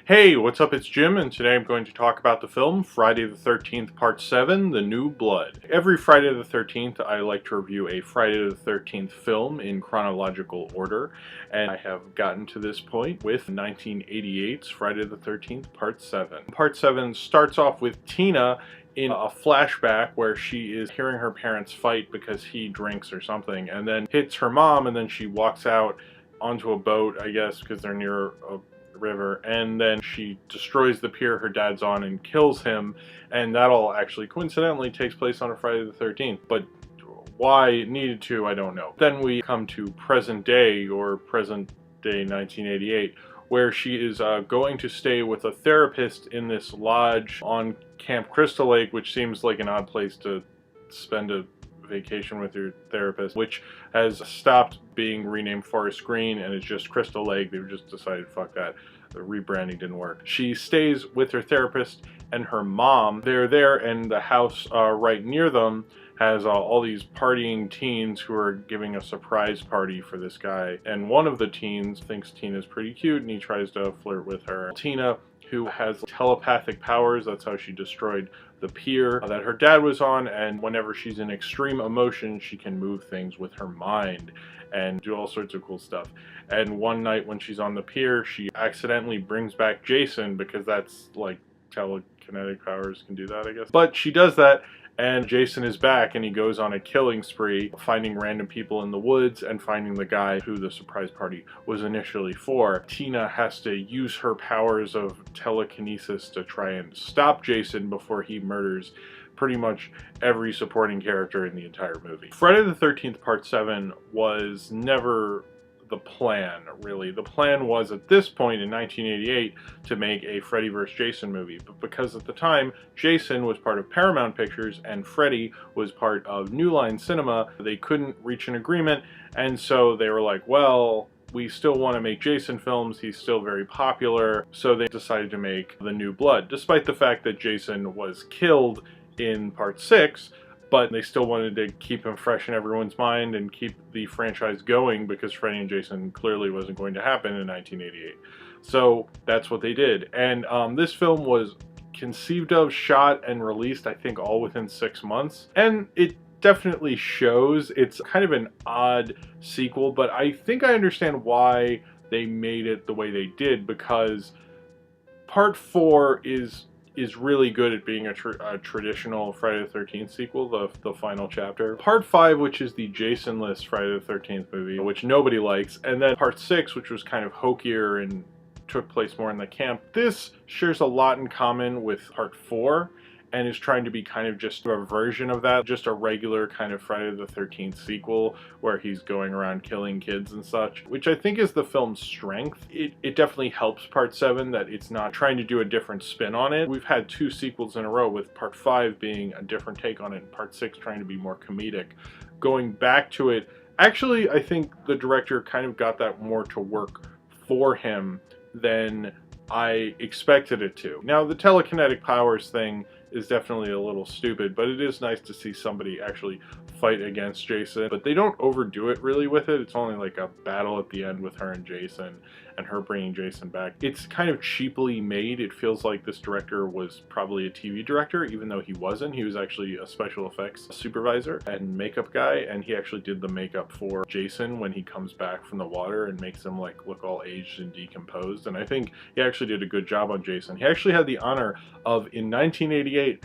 Hey, what's up? It's Jim, and today I'm going to talk about the film Friday the 13th Part 7, The New Blood. Every Friday the 13th, I like to review a Friday the 13th film in chronological order, and I have gotten to this point with 1988's Friday the 13th Part 7. Part 7 starts off with Tina in a flashback where she is hearing her parents fight because he drinks or something, and then hits her mom, and then she walks out onto a boat, I guess, because they're near a river, and then she destroys the pier her dad's on and kills him, and that all actually coincidentally takes place on a Friday the 13th, but why it needed to, I don't know. Then we come to present day, or present day 1988, where she is going to stay with a therapist in this lodge on Camp Crystal Lake, which seems like an odd place to spend a vacation with your therapist, which has stopped being renamed Forest Green and it's just Crystal Lake. They've just decided, fuck that. The rebranding didn't work. She stays with her therapist and her mom. They're there, and the house right near them has all these partying teens who are giving a surprise party for this guy. And one of the teens thinks Tina's pretty cute, and he tries to flirt with her. Tina, who has telepathic powers, that's how she destroyed the pier that her dad was on, and whenever she's in extreme emotion, she can move things with her mind and do all sorts of cool stuff. And one night when she's on the pier, she accidentally brings back Jason, because that's like telekinetic powers can do that, I guess. But she does that, and Jason is back, and he goes on a killing spree, finding random people in the woods and finding the guy who the surprise party was initially for. Tina has to use her powers of telekinesis to try and stop Jason before he murders pretty much every supporting character in the entire movie. Friday the 13th Part 7 was never the plan, really. The plan was, at this point in 1988, to make a Freddy vs. Jason movie, but because at the time Jason was part of Paramount Pictures and Freddy was part of New Line Cinema, they couldn't reach an agreement, and so they were like, well, we still want to make Jason films, he's still very popular, so they decided to make The New Blood, despite the fact that Jason was killed in Part 6, but they still wanted to keep him fresh in everyone's mind and keep the franchise going, because Freddy and Jason clearly wasn't going to happen in 1988. So that's what they did. And this film was conceived of, shot, and released, I think, all within 6 months. And it definitely shows. It's kind of an odd sequel, but I think I understand why they made it the way they did, because Part 4 is really good at being a traditional Friday the 13th sequel, the final chapter. Part 5, which is the Jason-less Friday the 13th movie, which nobody likes, and then Part 6, which was kind of hokier and took place more in the camp. This shares a lot in common with Part 4, and is trying to be kind of just a version of that, just a regular kind of Friday the 13th sequel where he's going around killing kids and such, which I think is the film's strength. It definitely helps Part 7 that it's not trying to do a different spin on it. We've had 2 sequels in a row, with Part 5 being a different take on it and Part 6 trying to be more comedic. Going back to it, actually, I think the director kind of got that more to work for him than I expected it to. Now, the telekinetic powers thing is definitely a little stupid, but it is nice to see somebody actually fight against Jason. But they don't overdo it really with it. It's only like a battle at the end with her and Jason, and her bringing Jason back. It's kind of cheaply made. It feels like this director was probably a TV director, even though he wasn't. He was actually a special effects supervisor and makeup guy, and he actually did the makeup for Jason when he comes back from the water and makes him like look all aged and decomposed. And I think he actually did a good job on Jason. He actually had the honor of, in 1988,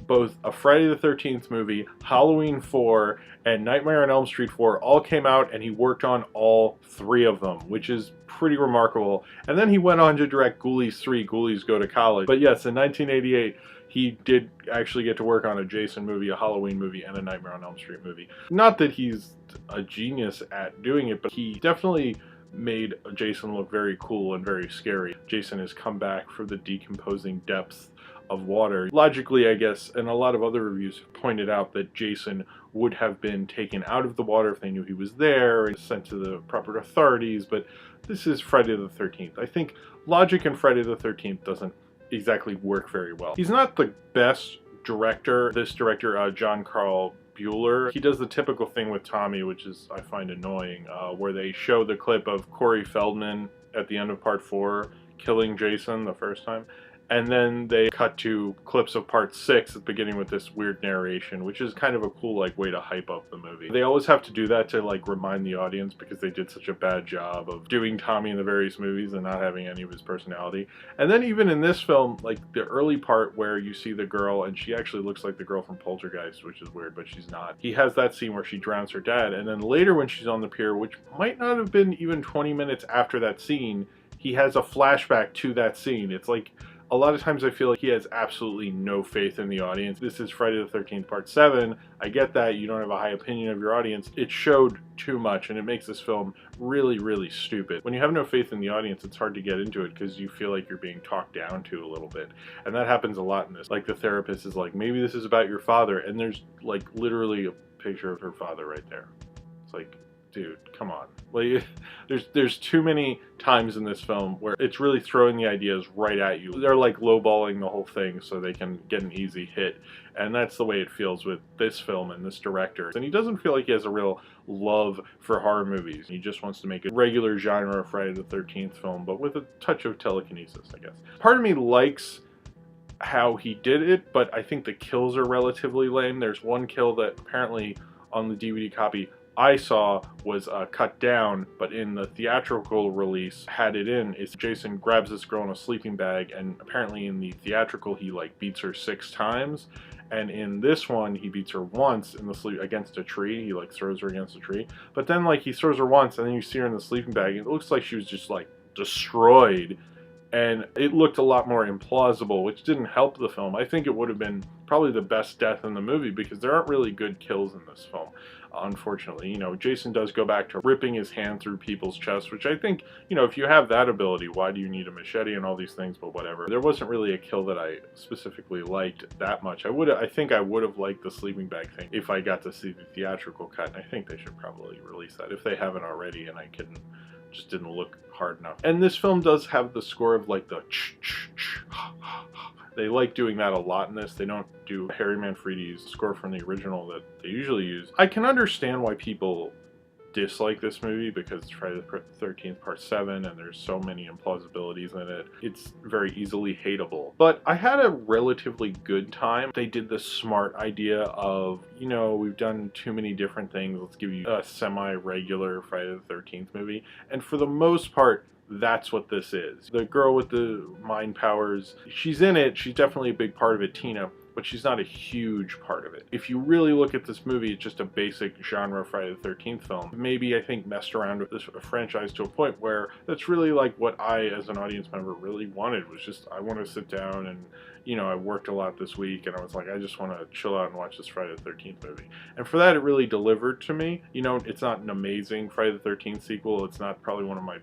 both a Friday the 13th movie, Halloween 4, and Nightmare on Elm Street 4 all came out, and he worked on all 3 of them, which is pretty remarkable. And then he went on to direct Ghoulies 3, Ghoulies Go to College. But yes, in 1988, he did actually get to work on a Jason movie, a Halloween movie, and a Nightmare on Elm Street movie. Not that he's a genius at doing it, but he definitely made Jason look very cool and very scary. Jason has come back from the decomposing depths of water. Logically, I guess, and a lot of other reviews have pointed out that Jason would have been taken out of the water if they knew he was there and sent to the proper authorities, but this is Friday the 13th. I think logic in Friday the 13th doesn't exactly work very well. He's not the best director. This director, John Carl Bueller, he does the typical thing with Tommy, which is, I find annoying, where they show the clip of Corey Feldman at the end of Part 4 killing Jason the first time. And then they cut to clips of part 6 beginning with this weird narration, which is kind of a cool like way to hype up the movie. They always have to do that to like remind the audience because they did such a bad job of doing Tommy in the various movies and not having any of his personality. And then even in this film, like the early part where you see the girl and she actually looks like the girl from Poltergeist, which is weird, but she's not. He has that scene where she drowns her dad, and then later when she's on the pier, which might not have been even 20 minutes after that scene, he has a flashback to that scene. It's like, a lot of times I feel like he has absolutely no faith in the audience. This is Friday the 13th Part 7. I get that you don't have a high opinion of your audience. It showed too much and it makes this film really, really stupid. When you have no faith in the audience, it's hard to get into it because you feel like you're being talked down to a little bit. And that happens a lot in this. Like the therapist is like, maybe this is about your father. And there's like literally a picture of her father right there. It's like, dude, come on. Like, there's too many times in this film where it's really throwing the ideas right at you. They're like lowballing the whole thing so they can get an easy hit. And that's the way it feels with this film and this director. And he doesn't feel like he has a real love for horror movies. He just wants to make a regular genre Friday the 13th film, but with a touch of telekinesis, I guess. Part of me likes how he did it, but I think the kills are relatively lame. There's one kill that apparently on the DVD copy I saw was cut down, but in the theatrical release had it in, is Jason grabs this girl in a sleeping bag, and apparently in the theatrical he like beats her 6 times, and in this one he beats her once in the sleep against a tree. He like throws her against a tree, but then like he throws her once and then you see her in the sleeping bag and it looks like she was just like destroyed. And it looked a lot more implausible, which didn't help the film. I think it would have been probably the best death in the movie because there aren't really good kills in this film, unfortunately. You know, Jason does go back to ripping his hand through people's chests, which I think, you know, if you have that ability, why do you need a machete and all these things? But whatever. There wasn't really a kill that I specifically liked that much. I think I would have liked the sleeping bag thing if I got to see the theatrical cut, and I think they should probably release that if they haven't already, and I couldn't. Just didn't look hard enough. And this film does have the score of like the they like doing that a lot in this. They don't do Harry Manfredi's score from the original that they usually use. I can understand why people dislike this movie because it's Friday the 13th Part 7 and there's so many implausibilities in it. It's very easily hateable. But I had a relatively good time. They did the smart idea of, you know, we've done too many different things. Let's give you a semi-regular Friday the 13th movie. And for the most part, that's what this is. The girl with the mind powers, she's in it. She's definitely a big part of it, Tina, but she's not a huge part of it. If you really look at this movie, it's just a basic genre Friday the 13th film. Maybe I think messed around with this franchise to a point where that's really like what I, as an audience member, really wanted, was just, I want to sit down and, you know, I worked a lot this week and I was like, I just want to chill out and watch this Friday the 13th movie. And for that, it really delivered to me. You know, it's not an amazing Friday the 13th sequel. It's not probably one of my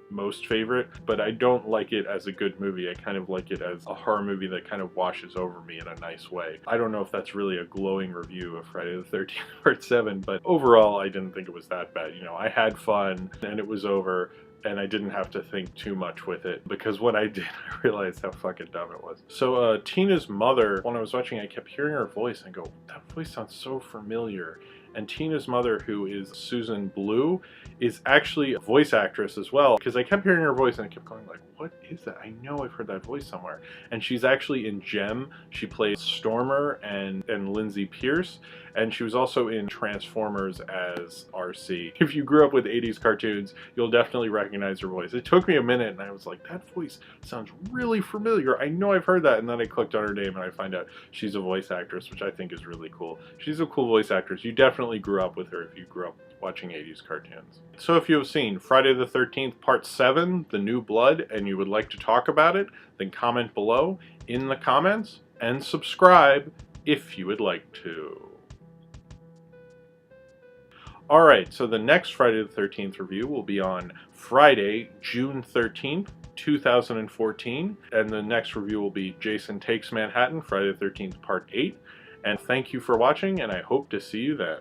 most favorite, but I don't like it as a good movie. I kind of like it as a horror movie that kind of washes over me in a nice way. I don't know if that's really a glowing review of Friday the 13th Part 7, but overall I didn't think it was that bad. You know, I had fun and it was over and I didn't have to think too much with it, because when I did, I realized how fucking dumb it was. So Tina's mother, when I was watching, I kept hearing her voice and go, that voice sounds so familiar. And Tina's mother, who is Susan Blue, is actually a voice actress as well, because I kept hearing her voice and I kept going like, what is that? I know I've heard that voice somewhere. And she's actually in Gem. She plays Stormer and Lindsay Pierce, and she was also in Transformers as RC. If you grew up with 80s cartoons, you'll definitely recognize her voice. It took me a minute and I was like, that voice sounds really familiar. I know I've heard that. And then I clicked on her name and I find out she's a voice actress, which I think is really cool. She's a cool voice actress. You definitely grew up with her if you grew up watching 80s cartoons. So if you have seen Friday the 13th Part 7, The New Blood, and you would like to talk about it, then comment below in the comments and subscribe if you would like to. Alright, so the next Friday the 13th review will be on Friday, June 13th, 2014, and the next review will be Jason Takes Manhattan, Friday the 13th Part 8. And thank you for watching, and I hope to see you then.